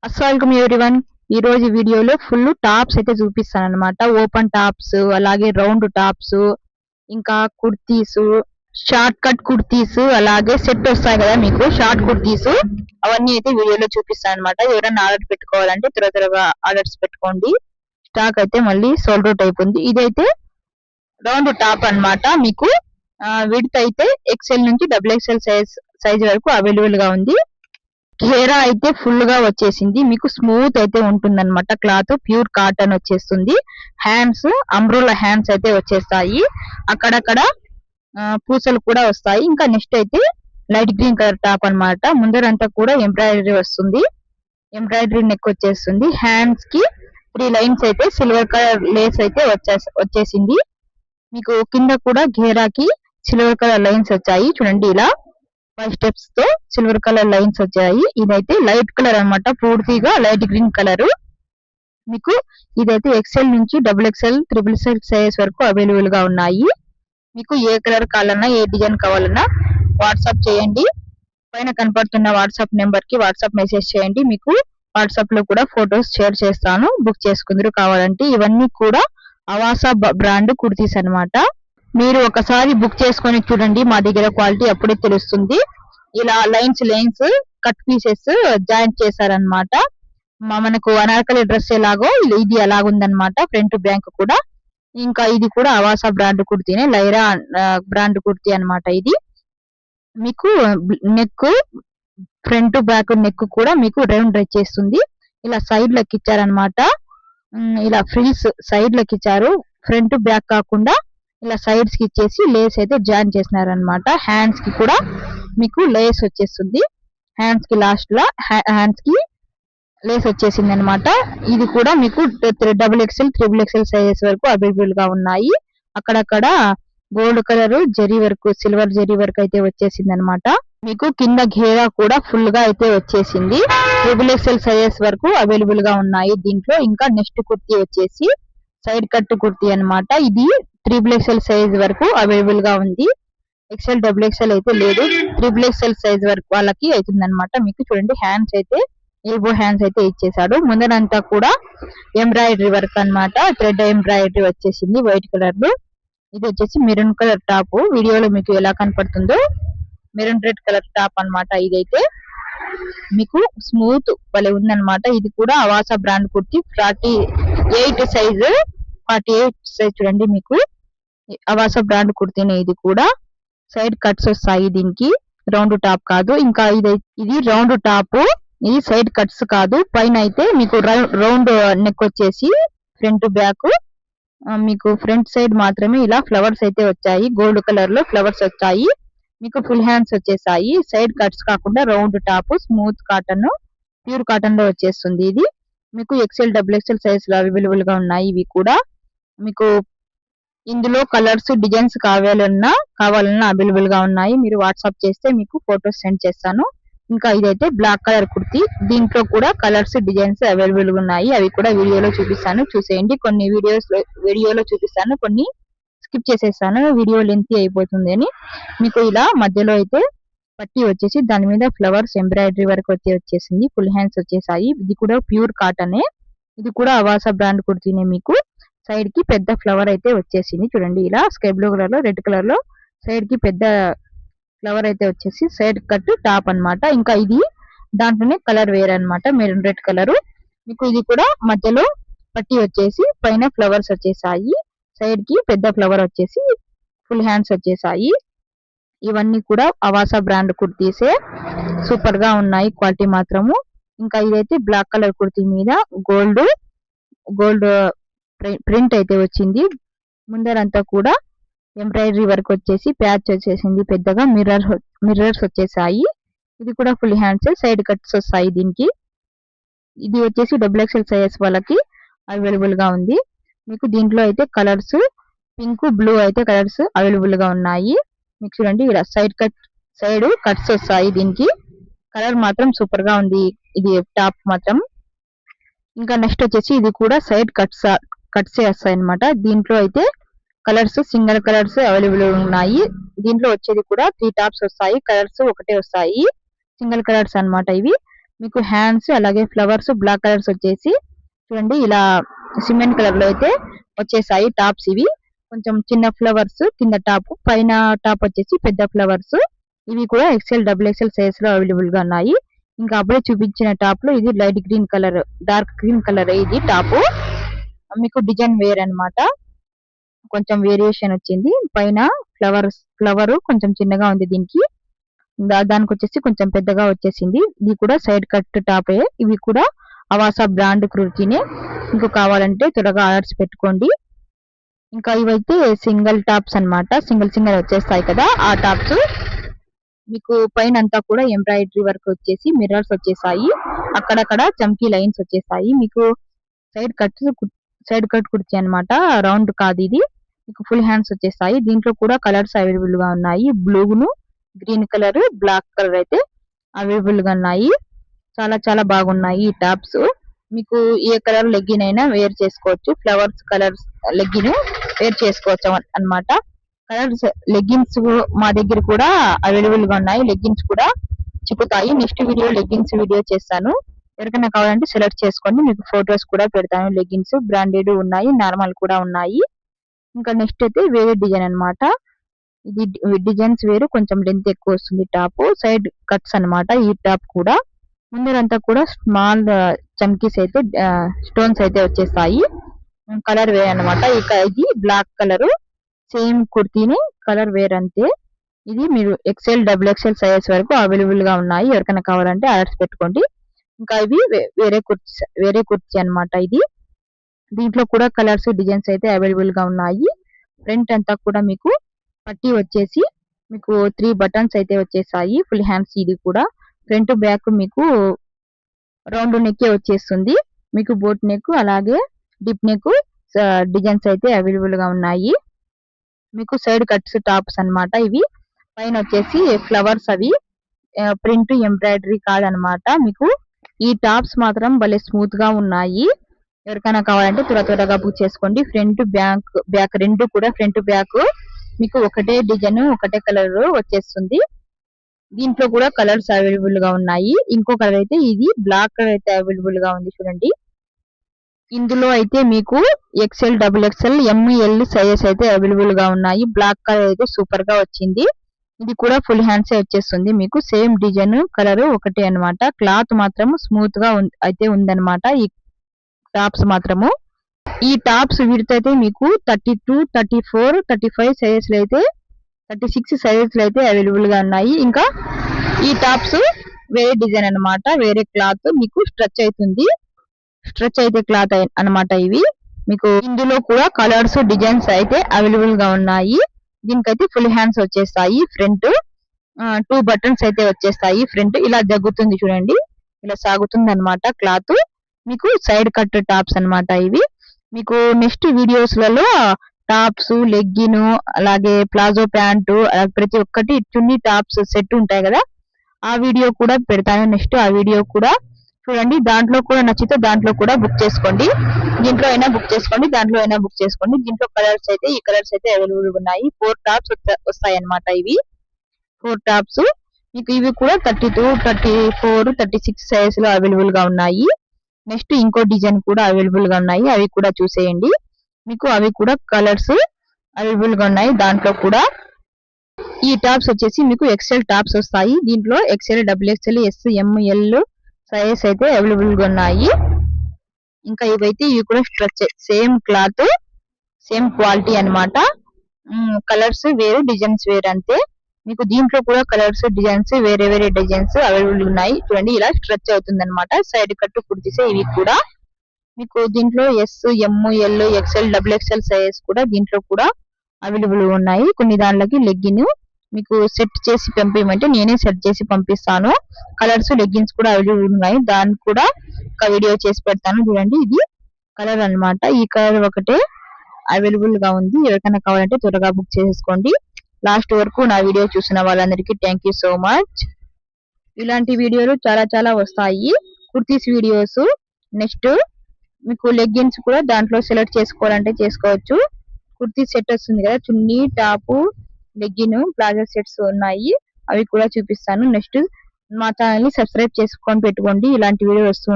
అస్సలాముఅలైకుం everyone. ఈ రోజు వీడియోలో ఫుల్ టాప్స్ అయితే చూపిస్తాను అనమాట. ఓపెన్ టాప్స్, అలాగే రౌండ్ టాప్స్, ఇంకా కుర్తీస్, షార్ట్ కట్ కుర్తీస్, అలాగే సెట్ వస్తాయి కదా మీకు షార్ట్ కుర్తీస్, అవన్నీ అయితే వీడియోలో చూపిస్తాను అనమాట. ఎవరైనా ఆర్డర్ పెట్టుకోవాలంటే త్వరగా ఆర్డర్స్ పెట్టుకోండి. స్టాక్ అయితే మళ్ళీ సోల్డ్ అవుట్ అయిపోయింది. ఇదైతే రౌండ్ టాప్ అన్నమాట. మీకు విడ్త్ అయితే ఎక్సెల్ నుంచి డబుల్ ఎక్సెల్ సైజ్ వరకు అవైలబుల్ గా ఉంది. ఘేరా అయితే ఫుల్ గా వచ్చేసింది. మీకు స్మూత్ అయితే ఉంటుందన్నమాట. క్లాత్ ప్యూర్ కాటన్ వచ్చేస్తుంది. హ్యాండ్స్ అంబ్రోలా హ్యాండ్స్ అయితే వచ్చేస్తాయి. అక్కడక్కడ పూసలు కూడా వస్తాయి. ఇంకా నెక్స్ట్ అయితే లైట్ గ్రీన్ కలర్ టాప్ అన్నమాట. ముందరంతా కూడా ఎంబ్రాయిడరీ వస్తుంది. ఎంబ్రాయిడరీ నెక్ వచ్చేస్తుంది. హ్యాండ్స్ కి 3 లైన్స్ అయితే సిల్వర్ కలర్ లేస్ అయితే వచ్చేసింది. మీకు కింద కూడా ఘేరాకి సిల్వర్ కలర్ లైన్స్ వచ్చాయి. చూడండి, ఇలా 5 స్టెప్స్ తో సిల్వర్ కలర్ లైన్స్ వచ్చాయి. ఇదైతే లైట్ కలర్ అన్నమాట. పూర్తిగా లైట్ గ్రీన్ కలర్. మీకు ఇదైతే ఎక్సెల్ నుంచి double XL, triple XL size వరకు అవైలబుల్ గా ఉన్నాయి. మీకు ఏ కలర్ కావాలన్నా, ఏ డిజైన్ కావాలన్నా వాట్సాప్ చేయండి. పైన కనపడుతున్న వాట్సాప్ నెంబర్ కి వాట్సాప్ మెసేజ్ చేయండి. మీకు వాట్సాప్ లో కూడా ఫొటోస్ షేర్ చేస్తాను. బుక్ చేసుకుందరు కావాలంటే. ఇవన్నీ కూడా అవాసా బ్రాండ్ కుర్తీస్ అన్నమాట. మీరు ఒకసారి బుక్ చేసుకొని చూడండి, మా దగ్గర క్వాలిటీ అప్పుడే తెలుస్తుంది. ఇలా లైన్స్ కట్ పీసెస్ జాయింట్ చేశారనమాట. మనకు అనార్కలి డ్రెస్ ఎలాగో ఇది అలాగుందనమాట. ఫ్రంట్ బ్యాంక్ కూడా. ఇంకా ఇది కూడా అవాసా బ్రాండ్ కుర్తీనే, లైరా బ్రాండ్ కుర్తీ అన్నమాట. ఇది మీకు నెక్, ఫ్రంట్ బ్యాక్ నెక్ కూడా మీకు రౌండ్ వచ్చేస్తుంది. ఇలా సైడ్ లకి ఇచ్చారనమాట. ఇలా ఫ్రిల్స్ సైడ్ లకి ఇచ్చారు. ఫ్రంట్ బ్యాక్ కాకుండా ఇలా సైడ్స్ కి ఇచ్చేసి లేస్ అయితే జాయిన్ చేసినారనమాట. హ్యాండ్స్ కి కూడా మీకు లేస్ వచ్చేస్తుంది. హ్యాండ్స్ కి లాస్ట్ లా హ్యాండ్స్ కి లేస్ వచ్చేసింది అనమాట. ఇది కూడా మీకు double XL, triple XL sizes వరకు అవైలబుల్ గా ఉన్నాయి. అక్కడక్కడ gold colour zari work, silver zari work అయితే వచ్చేసింది అనమాట. మీకు కింద ఘేరా కూడా ఫుల్ గా అయితే వచ్చేసింది. ట్రిపుల్ ఎక్స్ఎల్ సైజెస్ వరకు అవైలబుల్ గా ఉన్నాయి దీంట్లో. ఇంకా నెక్స్ట్ కుర్తీ వచ్చేసి సైడ్ కట్ కుర్తీ అన్నమాట. ఇది ట్రిపుల్ ఎక్స్ఎల్ సైజ్ వరకు అవైలబుల్ గా ఉంది. ఎక్స్ఎల్, డబుల్ ఎక్స్ఎల్ అయితే లేదు. ట్రిపుల్ ఎక్స్ఎల్ సైజ్ వరకు వాళ్ళకి అవుతుంది అనమాట. మీకు చూడండి, హ్యాండ్స్ అయితే ఎల్బో హ్యాండ్స్ అయితే ఇచ్చేసాడు. ముందరంతా కూడా ఎంబ్రాయిడరీ వర్క్ అన్నమాట. థ్రెడ్ ఎంబ్రాయిడరీ వచ్చేసింది వైట్ కలర్ లో. ఇది వచ్చేసి మెరూన్ కలర్ టాప్. వీడియోలో మీకు ఎలా కనపడుతుందో మెరూన్ రెడ్ కలర్ టాప్ అన్నమాట. ఇదైతే మీకు స్మూత్ భలే ఉందన్నమాట. ఇది కూడా Avaasa brand kurti. 48 size, 48 size. చూడండి, మీకు అవాసా బ్రాండ్ కుర్తీనే. ఇది కూడా సైడ్ కట్స్ వస్తాయి దీనికి. రౌండ్ టాప్ కాదు. ఇంకా ఇది రౌండ్ టాప్, ఇది సైడ్ కట్స్ కాదు. పైన అయితే మీకు రౌండ్ నెక్ వచ్చేసి ఫ్రంట్ బ్యాక్. మీకు ఫ్రంట్ సైడ్ మాత్రమే ఇలా ఫ్లవర్స్ అయితే వచ్చాయి. గోల్డ్ కలర్ లో ఫ్లవర్స్ వచ్చాయి. మీకు ఫుల్ హ్యాండ్స్ వచ్చేసాయి. సైడ్ కట్స్ కాకుండా round top, smooth cotton, pure cotton లో వచ్చేస్తుంది. ఇది మీకు ఎక్స్ఎల్, డబుల్ ఎక్స్ఎల్ సైజ్ లో అవైలబుల్ గా ఉన్నాయి. ఇవి కూడా మీకు ఇందులో కలర్స్, డిజైన్స్ కావాలన్నా అవైలబుల్ గా ఉన్నాయి. మీరు వాట్సాప్ చేస్తే మీకు ఫొటోస్ సెండ్ చేస్తాను. ఇంకా ఇదైతే బ్లాక్ కలర్ కుర్తీ. దీంట్లో కూడా కలర్స్, డిజైన్స్ అవైలబుల్ గా ఉన్నాయి. అవి కూడా వీడియోలో చూపిస్తాను, చూసేయండి. కొన్ని వీడియోలో చూపిస్తాను, కొన్ని స్కిప్ చేసేస్తాను, వీడియో లెంతీ అయిపోతుంది అని. మీకు ఇలా మధ్యలో అయితే పట్టి వచ్చేసి దాని మీద ఫ్లవర్స్ ఎంబ్రాయిడరీ వర్క్ వచ్చేసింది. ఫుల్ హ్యాండ్స్ వచ్చేసాయి. ఇది కూడా ప్యూర్ కాటనే. ఇది కూడా అవాసా బ్రాండ్ కుర్తీనే. మీకు సైడ్ కి పెద్ద ఫ్లవర్ అయితే వచ్చేసింది. చూడండి, ఇలా స్కై బ్లూ కలర్ లో, రెడ్ కలర్ లో సైడ్ కి పెద్ద ఫ్లవర్ అయితే వచ్చేసి సైడ్ కట్ టాప్ అన్నమాట. ఇంకా ఇది దాంట్లోనే కలర్ వేరే అన్నమాట, మెరూన్ రెడ్ కలర్. మీకు ఇది కూడా మధ్యలో పట్టి వచ్చేసి పైన ఫ్లవర్స్ వచ్చేసాయి. సైడ్ కి పెద్ద ఫ్లవర్ వచ్చేసి ఫుల్ హ్యాండ్స్ వచ్చేసాయి. ఇవన్నీ కూడా అవాసా బ్రాండ్ కుర్తీసే. సూపర్ గా ఉన్నాయి క్వాలిటీ మాత్రము. ఇంకా ఇదైతే బ్లాక్ కలర్ కుర్తీ మీద గోల్డ్ ప్రింట్ అయితే వచ్చింది. ముందరంతా కూడా ఎంబ్రాయిడరీ వర్క్ వచ్చేసి ప్యాచ్ వచ్చేసింది. పెద్దగా మిర్రర్స్ వచ్చేసాయి. ఇది కూడా ఫుల్ హ్యాండ్స్, సైడ్ కట్స్ వస్తాయి దీనికి. ఇది వచ్చేసి డబుల్ ఎక్స్ఎల్ సైజ్ వాళ్ళకి అవైలబుల్ గా ఉంది. మీకు దీంట్లో అయితే కలర్స్ పింక్, బ్లూ అయితే కలర్స్ అవైలబుల్ గా ఉన్నాయి. మీకు చూడండి, ఇలా సైడ్ కట్స్ వస్తాయి దీనికి. కలర్ మాత్రం సూపర్ గా ఉంది ఇది టాప్ మాత్రం. ఇంకా నెక్స్ట్ వచ్చేసి ఇది కూడా సైడ్ కట్స్ వస్తాయి అనమాట. దీంట్లో అయితే కలర్స్, సింగిల్ కలర్స్ అవైలబుల్ ఉన్నాయి. దీంట్లో వచ్చేది కూడా 3 టాప్స్ వస్తాయి. కలర్స్ ఒకటే వస్తాయి, సింగిల్ కలర్స్ అన్నమాట ఇవి. మీకు హ్యాండ్స్ అలాగే ఫ్లవర్స్ బ్లాక్ కలర్స్ వచ్చేసి చూడండి ఇలా సిమెంట్ కలర్ లో అయితే వచ్చేసాయి టాప్స్. ఇవి కొంచెం చిన్న ఫ్లవర్స్ కింద టాప్, పైన టాప్ వచ్చేసి పెద్ద ఫ్లవర్స్. ఇవి కూడా ఎక్సెల్ డబుల్ ఎక్సెల్ సైజ్ లో అవైలబుల్ గా ఉన్నాయి. ఇంకా అప్పుడే చూపించిన టాప్ లో ఇది light green colour, dark green colour ఇది టాప్. మీకు డిజైన్ వేర్ అన్నమాట, కొంచెం వేరియేషన్ వచ్చింది. పైన ఫ్లవర్ కొంచెం చిన్నగా ఉంది దీనికి, దానికి వచ్చేసి కొంచెం పెద్దగా వచ్చేసింది. ఇది కూడా సైడ్ కట్ టాప్. ఇవి కూడా అవాసా బ్రాండ్ కుర్తీనే. మీకు కావాలంటే త్వరగా ఆర్డర్స్ పెట్టుకోండి. ఇంకా ఇవైతే సింగిల్ టాప్స్ అన్నమాట, సింగిల్ వచ్చేస్తాయి కదా ఆ టాప్స్. మీకు పైన అంతా కూడా ఎంబ్రాయిడరీ వర్క్ వచ్చేసి మిర్రర్స్ వచ్చేసాయి, అక్కడక్కడ చమ్కీ లైన్స్ వచ్చేసాయి. మీకు సైడ్ కట్ కుర్తీ అన్నమాట, రౌండ్ కాదు ఇది. మీకు ఫుల్ హ్యాండ్స్ వచ్చేసాయి. దీంట్లో కూడా కలర్స్ అవైలబుల్ గా ఉన్నాయి. బ్లూను, గ్రీన్ కలర్, బ్లాక్ కలర్ అయితే అవైలబుల్ గా ఉన్నాయి. చాలా చాలా బాగున్నాయి ఈ టాప్స్. మీకు ఏ కలర్ లెగ్గిన్ అయినా వేర్ చేసుకోవచ్చు. ఫ్లవర్స్ కలర్స్ లెగ్గిన్ వేర్ చేసుకోవచ్చు అన్నమాట. కలర్స్ లెగ్గిన్స్ మా దగ్గర కూడా అవైలబుల్ గా ఉన్నాయి. లెగ్గిన్స్ కూడా చిక్కుతాయి. నెక్స్ట్ వీడియో లెగ్గిన్స్ వీడియో చేస్తాను. ఎవరికైనా కావాలంటే సెలెక్ట్ చేసుకోండి, మీకు ఫొటోస్ కూడా పెడతాను. లెగ్గిన్స్ బ్రాండెడ్ ఉన్నాయి, నార్మల్ కూడా ఉన్నాయి. ఇంకా నెక్స్ట్ అయితే వేరే డిజైన్ అన్నమాట. ఇది డిజైన్స్ వేరు, కొంచెం లెంత్ ఎక్కువ వస్తుంది టాప్. సైడ్ కట్స్ అన్నమాట ఈ టాప్ కూడా. ముందరంతా కూడా స్మాల్ చమ్కీస్ అయితే స్టోన్స్ అయితే వచ్చేస్తాయి. కలర్ వేర్ అన్నమాట. ఇక ఇది బ్లాక్ కలర్, సేమ్ కుర్తీని కలర్ వేర్ అంతే. ఇది మీరు ఎక్సెల్ డబుల్ ఎక్సెల్ సైజ్ వరకు అవైలబుల్ గా ఉన్నాయి. ఎవరికైనా కావాలంటే ఆర్డర్స్ పెట్టుకోండి. ఇంకా ఇవి వేరే కుర్తీ అన్నమాట ఇది. దీంట్లో కూడా కలర్స్ డిజైన్స్ అయితే అవైలబుల్ గా ఉన్నాయి. ఫ్రంట్ అంతా కూడా మీకు పట్టీ వచ్చేసి మీకు 3 బటన్స్ అయితే వచ్చేసాయి. ఫుల్ హ్యాండ్స్ ఇది కూడా. ఫ్రంట్ బ్యాక్ మీకు రౌండ్ నెక్ వచ్చేస్తుంది. మీకు బోట్ నెక్ అలాగే డిప్ నెక్ డిజైన్స్ అయితే అవైలబుల్ గా ఉన్నాయి. మీకు సైడ్ కట్స్ టాప్స్ అన్నమాట ఇవి. పైన వచ్చేసి ఫ్లవర్స్, అవి ప్రింట్ ఎంబ్రాయిడరీ కాదనమాట. మీకు ఈ టాప్స్ మాత్రం భలే స్మూత్ గా ఉన్నాయి. ఎవరికైనా కావాలంటే త్వరగా బుక్ చేసుకోండి. ఫ్రంట్ బ్యాక్ రెండు కూడా, ఫ్రంట్ బ్యాక్ మీకు ఒకటే డిజైన్ ఒకటే కలర్ వచ్చేస్తుంది. దీంట్లో కూడా కలర్స్ అవైలబుల్ గా ఉన్నాయి. ఇంకో కలర్ అయితే ఇది బ్లాక్ కలర్ అయితే అవైలబుల్ గా ఉంది చూడండి. ఇందులో అయితే మీకు XL double XL M L sizes అయితే అవైలబుల్ గా ఉన్నాయి. బ్లాక్ కలర్ అయితే సూపర్ గా వచ్చింది. ఇది కూడా ఫుల్ హ్యాండ్స్ వచ్చేస్తుంది. మీకు సేమ్ డిజైన్ కలర్ ఒకటే అన్నమాట. క్లాత్ మాత్రం స్మూత్ గా అయితే ఉందన్నమాట ఈ టాప్స్ మాత్రము. ఈ టాప్స్ విడత అయితే మీకు 32, 34, 35 సైజెస్ లో అయితే 36 సైజెస్ లో అయితే అవైలబుల్ గా ఉన్నాయి. ఇంకా ఈ టాప్స్ వేరే డిజైన్ అన్నమాట, వేరే క్లాత్. మీకు స్ట్రెచ్ అవుతుంది, స్ట్రెచ్ అయితే క్లాత్ అన్నమాట ఇవి. మీకు ఇందులో కూడా కలర్స్ డిజైన్స్ అయితే అవైలబుల్ గా ఉన్నాయి. దీనికైతే ఫుల్ హ్యాండ్స్ వచ్చేస్తాయి. ఫ్రంట్ 2 బటన్స్ అయితే వచ్చేస్తాయి. ఫ్రంట్ ఇలా జగ్గుతుంది చూడండి, ఇలా సాగుతుంది అన్నమాట క్లాత్. మీకు సైడ్ కట్ టాప్స్ అన్నమాట ఇవి. మీకు నెక్స్ట్ వీడియోస్ లలో టాప్స్, లెగ్గిన్ అలాగే ప్లాజో ప్యాంటు ప్రతి ఒక్కటి చున్నీ టాప్స్ సెట్ ఉంటాయి కదా, ఆ వీడియో కూడా పెడతాను. నెక్స్ట్ ఆ వీడియో కూడా చూడండి. దాంట్లో కూడా నచ్చితే దాంట్లో కూడా బుక్ చేసుకోండి. దీంట్లో అయినా బుక్ చేసుకోండి, దాంట్లో అయినా బుక్ చేసుకోండి. దీంట్లో కలర్స్ అయితే ఈ కలర్స్ అయితే అవైలబుల్ ఉన్నాయి. 4 టాప్స్ వస్తాయి అన్నమాట ఇవి. 4 టాప్స్ మీకు ఇవి కూడా 32, 34, 36 సైజ్ లో అవైలబుల్ గా ఉన్నాయి. నెక్స్ట్ ఇంకో డిజైన్ కూడా అవైలబుల్ గా ఉన్నాయి, అవి కూడా చూసేయండి. మీకు అవి కూడా కలర్స్ అవైలబుల్ గా ఉన్నాయి. దాంట్లో కూడా ఈ టాప్స్ వచ్చేసి మీకు ఎక్సెల్ టాప్స్ వస్తాయి. దీంట్లో XL, double XL, S, M L sizes అయితే అవైలబుల్ గా ఉన్నాయి. ఇంకా ఇవైతే ఇవి కూడా stretch, same cloth same quality అన్నమాట. కలర్స్ వేరు, డిజైన్స్ వేరు అంతే. మీకు దీంట్లో కూడా కలర్స్ డిజైన్స్ వేరే వేరే డిజైన్స్ అవైలబుల్ ఉన్నాయి చూడండి. ఇలా స్ట్రెచ్ అవుతుంది అనమాట. సైడ్ కట్టు కుర్తీసే ఇవి కూడా. మీకు దీంట్లో S, M L, XL, double XL sizes కూడా దీంట్లో కూడా అవైలబుల్ ఉన్నాయి. కొన్ని దాంట్లోకి లెగ్గిన్ మీకు సెట్ చేసి పంపించమంటే నేనే సెట్ చేసి పంపిస్తాను. కలర్స్ లెగ్గిన్స్ కూడా అవైలబుల్ ఉన్నాయి, దాన్ని కూడా ఒక వీడియో చేసి పెడతాను చూడండి. ఇది కలర్ అన్నమాట. ఈ కలర్ ఒకటే అవైలబుల్ గా ఉంది. ఎవరికైనా కావాలంటే త్వరగా బుక్ చేసుకోండి. లాస్ట్ వరకు నా వీడియో చూసిన వాళ్ళందరికీ థ్యాంక్ యూ సో మచ్. ఇలాంటి వీడియోలు చాలా చాలా వస్తాయి, కుర్తీస్ వీడియోస్. నెక్స్ట్ మీకు లెగ్గిన్స్ కూడా దాంట్లో సెలెక్ట్ చేసుకోవాలంటే చేసుకోవచ్చు. కుర్తీ సెట్ వస్తుంది కదా, చున్నీ, టాపు, లెగ్గిన్, ప్లాజో సెట్స్ ఉన్నాయి, అవి కూడా చూపిస్తాను. నెక్స్ట్ మా ఛానల్ ని సబ్స్క్రైబ్ చేసుకొని పెట్టుకోండి. ఇలాంటి వీడియో వస్తూ